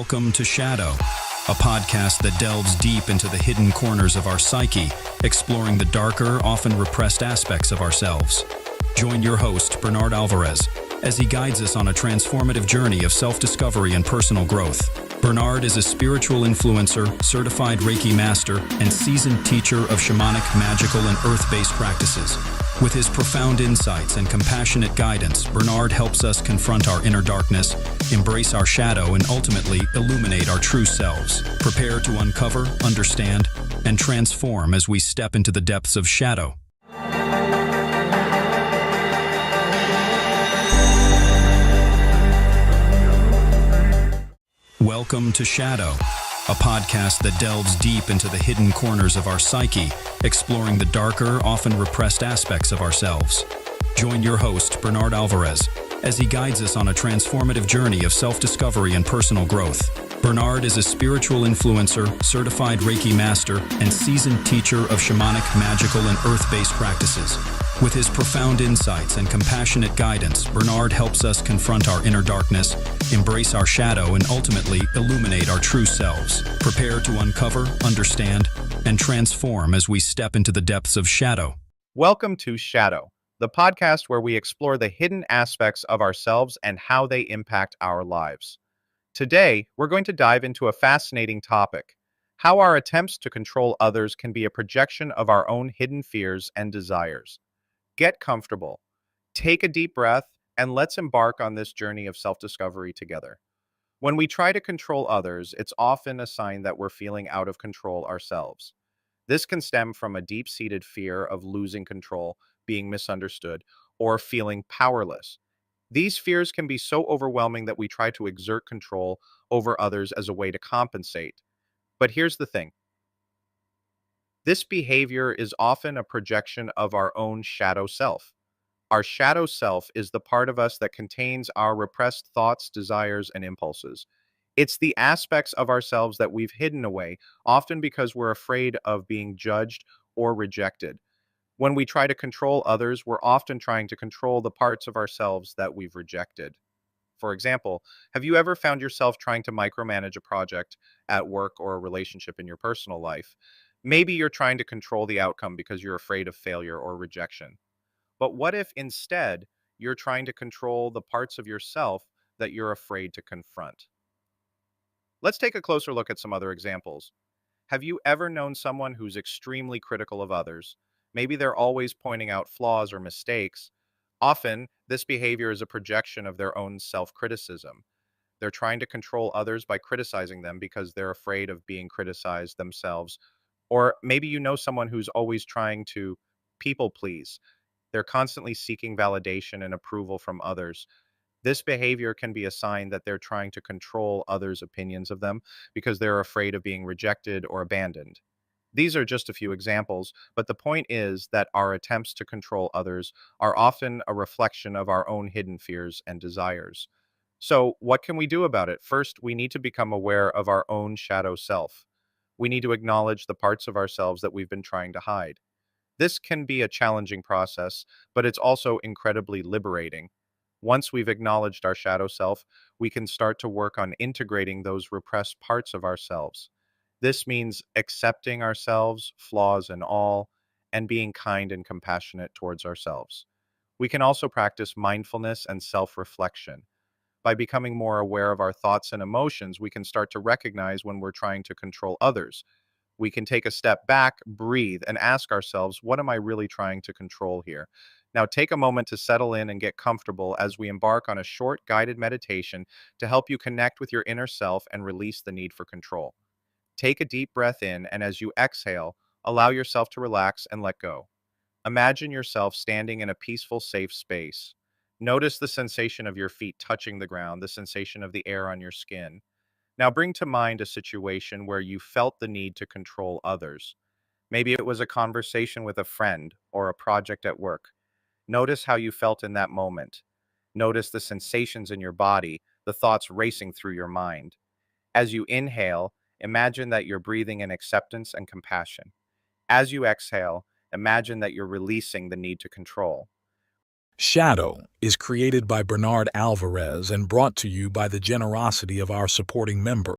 Welcome to Shadow, a podcast that delves deep into the hidden corners of our psyche, exploring the darker, often repressed aspects of ourselves. Join your host, Bernard Alvarez, as he guides us on a transformative journey of self-discovery and personal growth. Bernard is a spiritual influencer, certified Reiki master, and seasoned teacher of shamanic, magical, and earth-based practices. With his profound insights and compassionate guidance, Bernard helps us confront our inner darkness, embrace our shadow, and ultimately illuminate our true selves. Prepare to uncover, understand, and transform as we step into the depths of shadow. Welcome to Shadow, a podcast that delves deep into the hidden corners of our psyche, exploring the darker, often repressed aspects of ourselves. Join your host, Bernard Alvarez, as he guides us on a transformative journey of self-discovery and personal growth. Bernard is a spiritual influencer, certified Reiki master, and seasoned teacher of shamanic, magical, and earth-based practices. With his profound insights and compassionate guidance, Bernard helps us confront our inner darkness, embrace our shadow, and ultimately illuminate our true selves. Prepare to uncover, understand, and transform as we step into the depths of shadow. Welcome to Shadow, the podcast where we explore the hidden aspects of ourselves and how they impact our lives. Today, we're going to dive into a fascinating topic: how our attempts to control others can be a projection of our own hidden fears and desires. Get comfortable, take a deep breath, and let's embark on this journey of self-discovery together. When we try to control others, it's often a sign that we're feeling out of control ourselves. This can stem from a deep-seated fear of losing control, being misunderstood, or feeling powerless. These fears can be so overwhelming that we try to exert control over others as a way to compensate. But here's the thing. This behavior is often a projection of our own shadow self. Our shadow self is the part of us that contains our repressed thoughts, desires, and impulses. It's the aspects of ourselves that we've hidden away, often because we're afraid of being judged or rejected. When we try to control others, we're often trying to control the parts of ourselves that we've rejected. For example, have you ever found yourself trying to micromanage a project at work or a relationship in your personal life? Maybe you're trying to control the outcome because you're afraid of failure or rejection. But what if instead you're trying to control the parts of yourself that you're afraid to confront? Let's take a closer look at some other examples. Have you ever known someone who's extremely critical of others? Maybe they're always pointing out flaws or mistakes. Often, this behavior is a projection of their own self-criticism. They're trying to control others by criticizing them because they're afraid of being criticized themselves. Or maybe you know someone who's always trying to people please. They're constantly seeking validation and approval from others. This behavior can be a sign that they're trying to control others' opinions of them because they're afraid of being rejected or abandoned. These are just a few examples, but the point is that our attempts to control others are often a reflection of our own hidden fears and desires. So, what can we do about it? First, we need to become aware of our own shadow self. We need to acknowledge the parts of ourselves that we've been trying to hide. This can be a challenging process, but it's also incredibly liberating. Once we've acknowledged our shadow self, we can start to work on integrating those repressed parts of ourselves. This means accepting ourselves, flaws and all, and being kind and compassionate towards ourselves. We can also practice mindfulness and self-reflection. By becoming more aware of our thoughts and emotions, we can start to recognize when we're trying to control others. We can take a step back, breathe, and ask ourselves, what am I really trying to control here? Now, take a moment to settle in and get comfortable as we embark on a short guided meditation to help you connect with your inner self and release the need for control. Take a deep breath in, and as you exhale, allow yourself to relax and let go. Imagine yourself standing in a peaceful, safe space. Notice the sensation of your feet touching the ground, the sensation of the air on your skin. Now bring to mind a situation where you felt the need to control others. Maybe it was a conversation with a friend or a project at work. Notice how you felt in that moment. Notice the sensations in your body, the thoughts racing through your mind. As you inhale, imagine that you're breathing in acceptance and compassion. As you exhale, imagine that you're releasing the need to control. Shadow is created by Bernard Alvarez and brought to you by the generosity of our supporting members.